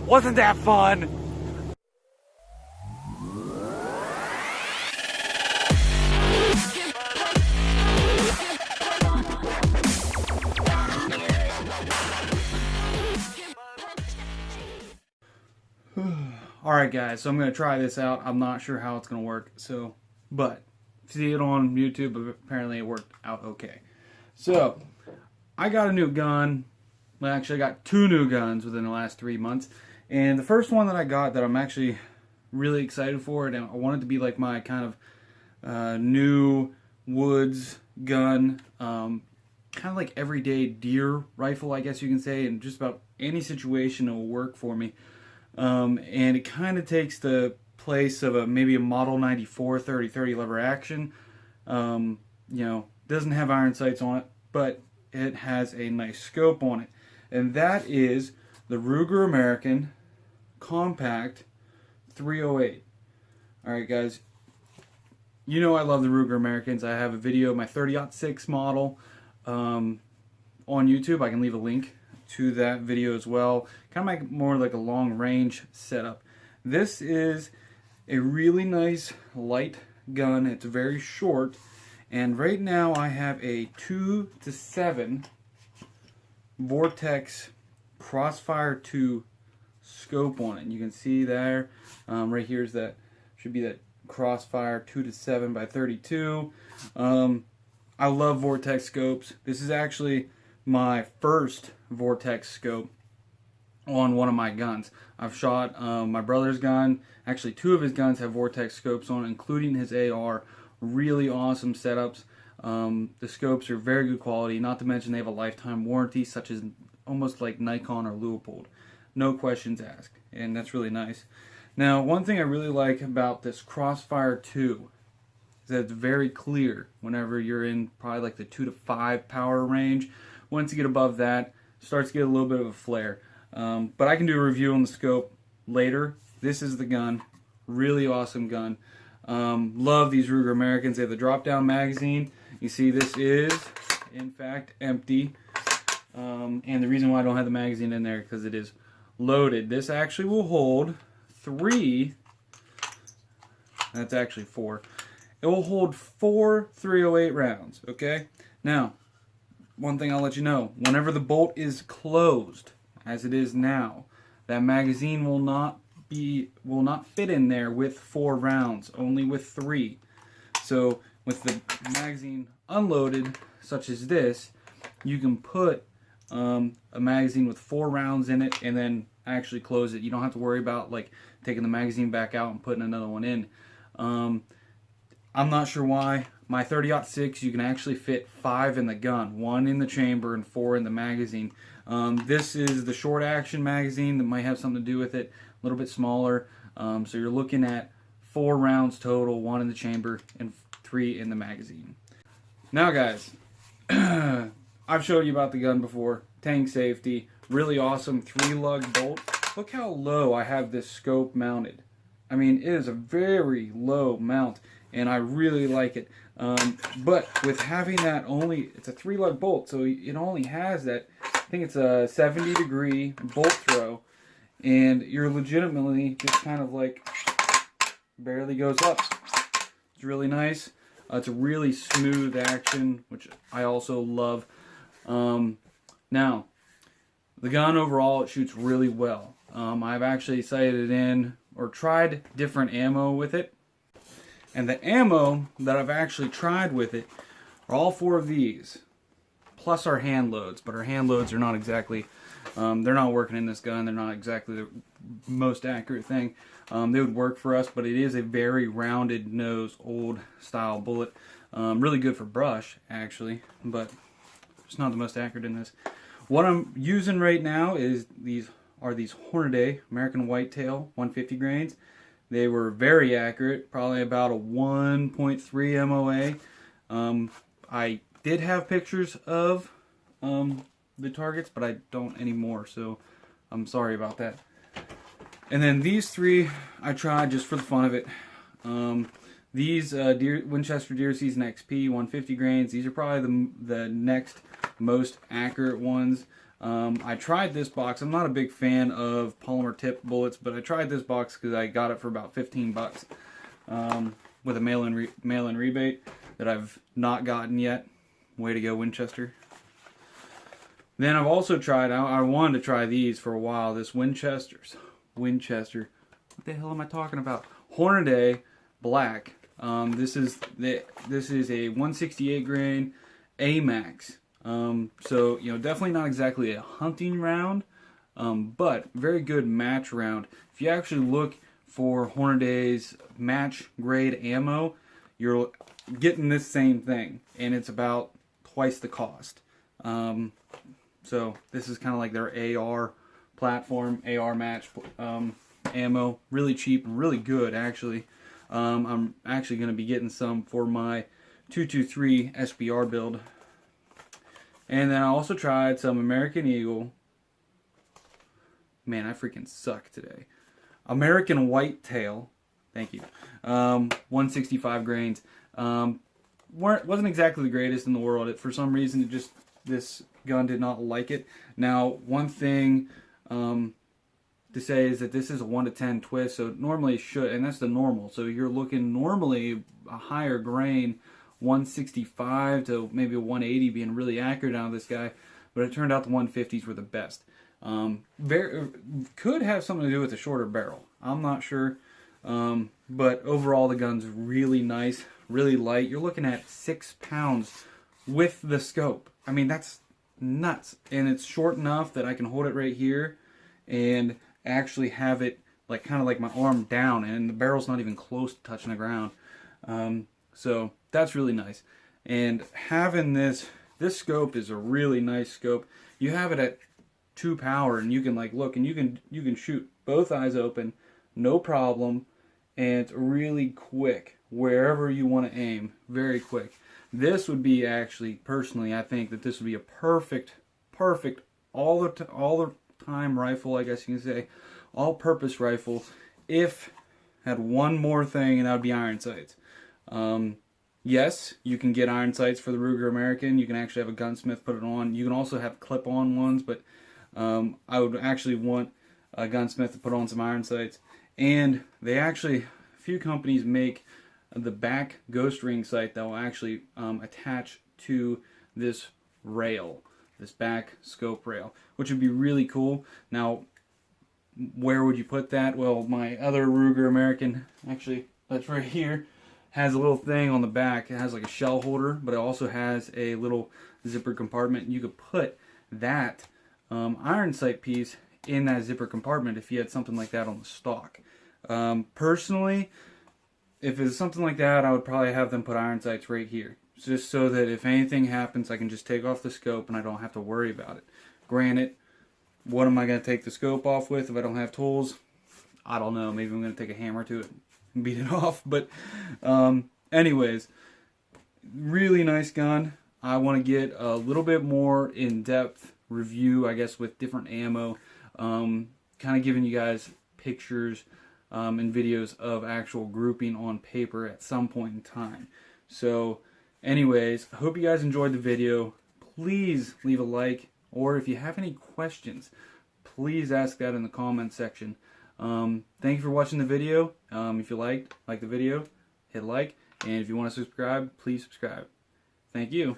Wasn't that fun? Alright guys, so I'm going to try this out. I'm not sure how it's going to work, but see it on YouTube, but apparently it worked out okay. So, I got a new gun. Well, actually I got 2 new guns within the last 3 months. And the first one that I got that I'm actually really excited for, and I want it to be like my kind of new woods gun, kind of like everyday deer rifle, I guess you can say, and just about any situation it will work for me. And it kind of takes the place of maybe a Model 94 30-30 lever action. You know, doesn't have iron sights on it, but it has a nice scope on it. And that is the Ruger American Compact 308. Alright guys, you know I love the Ruger Americans. I have a video of my 30-06 model on YouTube. I can leave a link to that video as well. Kind of more like a long range setup. This is a really nice light gun. It's very short, and right now I have a 2-7 Vortex Crossfire 2 scope on it. And you can see there, right here's that, should be that Crossfire 2-7 by 32. I love Vortex scopes. This is actually my first Vortex scope on one of my guns. I've shot my brother's gun. Actually, 2 of his guns have Vortex scopes on it, including his AR. Really awesome setups. The scopes are very good quality, not to mention they have a lifetime warranty, such as almost like Nikon or Leupold. No questions asked, and that's really nice. Now, one thing I really like about this Crossfire 2 is that it's very clear whenever you're in probably like the 2 to 5 power range. Once you get above that, it starts to get a little bit of a flare. But I can do a review on the scope later. This is the gun. Really awesome gun. Love these Ruger Americans. They have the drop-down magazine. You see this is, in fact, empty. And the reason why I don't have the magazine in there is because it is loaded. This actually will hold 3, that's actually 4. It will hold 4 308 rounds, okay? Now, one thing I'll let you know, whenever the bolt is closed, as it is now, that magazine will not fit in there with 4 rounds, only with 3. So with the magazine unloaded, such as this, you can put a magazine with 4 rounds in it and then actually close it. You don't have to worry about like taking the magazine back out and putting another one in. I'm not sure why. My 30-06, you can actually fit 5 in the gun, 1 in the chamber and 4 in the magazine. This is the short action magazine that might have something to do with it, a little bit smaller. So you're looking at 4 rounds total, 1 in the chamber and 3 in the magazine. Now guys, I've showed you about the gun before. Tank safety, really awesome 3-lug bolt. Look how low I have this scope mounted. I mean, it is a very low mount, and I really like it. But with having that it's a 3-lug bolt, so it only has that, I think it's a 70-degree bolt throw, and you're legitimately just kind of like barely goes up. It's really nice. It's a really smooth action, which I also love. Now, the gun overall, it shoots really well. I've actually sighted in or tried different ammo with it. And the ammo that I've actually tried with it are all 4 of these, plus our hand loads. But our hand loads are not exactly, they're not working in this gun. They're not exactly the most accurate thing. They would work for us, but it is a very rounded nose, old style bullet. Really good for brush, actually, but it's not the most accurate in this. What I'm using right now is these Hornady American Whitetail 150 grains. They were very accurate, probably about a 1.3 MOA. I did have pictures of the targets, but I don't anymore, so I'm sorry about that. And then these 3 I tried just for the fun of it. These Winchester Deer Season XP 150 grains, these are probably the next most accurate ones. I tried this box. I'm not a big fan of polymer tip bullets, but I tried this box because I got it for about 15 bucks with a mail-in rebate that I've not gotten yet. Way to go, Winchester. Then I've also tried, I wanted to try these for a while, this Winchester. What the hell am I talking about? Hornady Black. This is a 168 grain AMAX. So, you know, definitely not exactly a hunting round, but very good match round. If you actually look for Hornady's match grade ammo, you're getting this same thing, and it's about twice the cost. So this is kind of like their AR platform, AR match ammo. Really cheap, really good actually. I'm actually going to be getting some for my 223 SBR build. And then I also tried some American Eagle. Man, I freaking suck today. American Whitetail. Thank you. 165 grains. Wasn't exactly the greatest in the world. For some reason, this gun did not like it. Now, one thing to say is that this is a 1-to-10 twist, so normally it should, and that's the normal. So you're looking normally a higher grain, 165 to maybe a 180 being really accurate out of this guy, but it turned out the 150s were the best. Could have something to do with the shorter barrel. I'm not sure, but overall the gun's really nice, really light. You're looking at 6 pounds with the scope. I mean, that's nuts, and it's short enough that I can hold it right here and actually have it like kind of like my arm down, and the barrel's not even close to touching the ground. So that's really nice. And having this scope is a really nice scope. You have it at 2 power, and you can like look, and you can shoot both eyes open, no problem, and it's really quick wherever you want to aim, very quick. This would be actually, personally, I think that this would be a perfect all the time rifle, I guess you can say, all-purpose rifle, if had one more thing, and that would be iron sights. Yes, you can get iron sights for the Ruger American. You can actually have a gunsmith put it on. You can also have clip-on ones, but I would actually want a gunsmith to put on some iron sights. And they actually, a few companies make the back ghost ring sight that will actually attach to this rail, this back scope rail, which would be really cool. Now, where would you put that? Well, my other Ruger American, actually, that's right here, has a little thing on the back. It has like a shell holder, but it also has a little zipper compartment. You could put that iron sight piece in that zipper compartment if you had something like that on the stock. Personally, if it's something like that, I would probably have them put iron sights right here, just so that if anything happens, I can just take off the scope and I don't have to worry about it. Granted, what am I going to take the scope off with if I don't have tools? I don't know. Maybe I'm going to take a hammer to it and beat it off. But anyways, really nice gun. I want to get a little bit more in-depth review, I guess, with different ammo. Kind of giving you guys pictures and videos of actual grouping on paper at some point in time. So anyways, I hope you guys enjoyed the video. Please leave a like, or if you have any questions, please ask that in the comment section. Thank you for watching the video. If you like the video, hit like, and if you want to subscribe, please subscribe. Thank you.